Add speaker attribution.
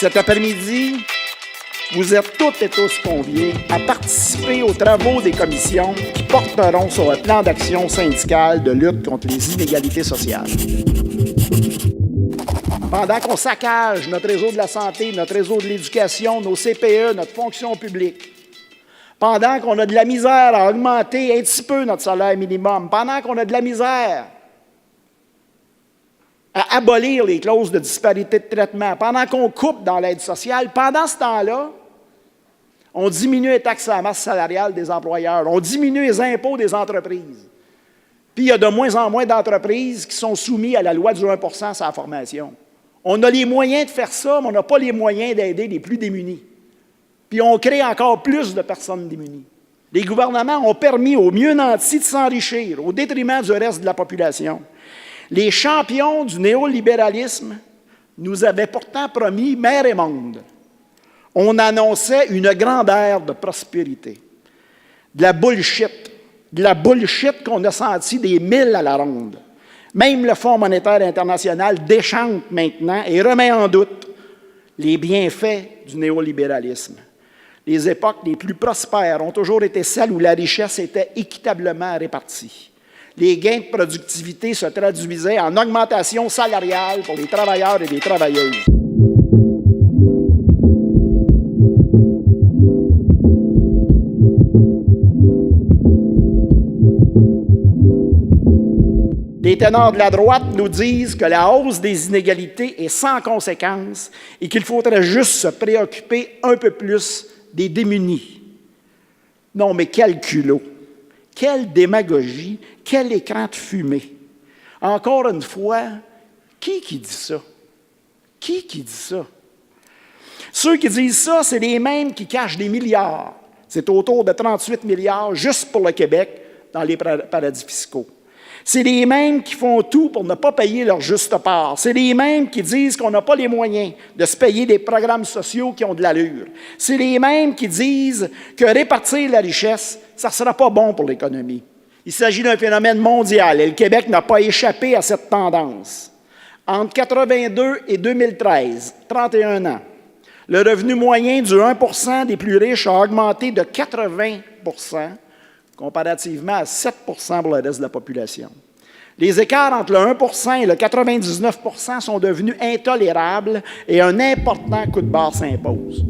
Speaker 1: Cet après-midi, vous êtes toutes et tous conviés à participer aux travaux des commissions qui porteront sur le plan d'action syndical de lutte contre les inégalités sociales. Pendant qu'on saccage notre réseau de la santé, notre réseau de l'éducation, nos CPE, notre fonction publique, pendant qu'on a de la misère à augmenter un petit peu notre salaire minimum, pendant qu'on a de la misère à abolir les clauses de disparité de traitement, pendant qu'on coupe dans l'aide sociale, pendant ce temps-là, on diminue les taxes à la masse salariale des employeurs, on diminue les impôts des entreprises. Puis il y a de moins en moins d'entreprises qui sont soumises à la loi du 1 % sur la formation. On a les moyens de faire ça, mais on n'a pas les moyens d'aider les plus démunis. Puis on crée encore plus de personnes démunies. Les gouvernements ont permis aux mieux nantis de s'enrichir au détriment du reste de la population. Les champions du néolibéralisme nous avaient pourtant promis mer et monde. On annonçait une grande ère de prospérité. De la bullshit qu'on a senti des milles à la ronde. Même le Fonds monétaire international déchante maintenant et remet en doute les bienfaits du néolibéralisme. Les époques les plus prospères ont toujours été celles où la richesse était équitablement répartie. Les gains de productivité se traduisaient en augmentation salariale pour les travailleurs et les travailleuses. Les ténors de la droite nous disent que la hausse des inégalités est sans conséquence et qu'il faudrait juste se préoccuper un peu plus des démunis. Non, mais quel culot, quelle démagogie, quel écran de fumée. Encore une fois, qui dit ça? Qui dit ça? Ceux qui disent ça, c'est les mêmes qui cachent des milliards. C'est autour de 38 milliards juste pour le Québec dans les paradis fiscaux. C'est les mêmes qui font tout pour ne pas payer leur juste part. C'est les mêmes qui disent qu'on n'a pas les moyens de se payer des programmes sociaux qui ont de l'allure. C'est les mêmes qui disent que répartir la richesse, ça ne sera pas bon pour l'économie. Il s'agit d'un phénomène mondial et le Québec n'a pas échappé à cette tendance. Entre 1982 et 2013, 31 ans, le revenu moyen du 1 % des plus riches a augmenté de 80 % comparativement à 7 % pour le reste de la population. Les écarts entre le 1 % et le 99 % sont devenus intolérables et un important coup de barre s'impose.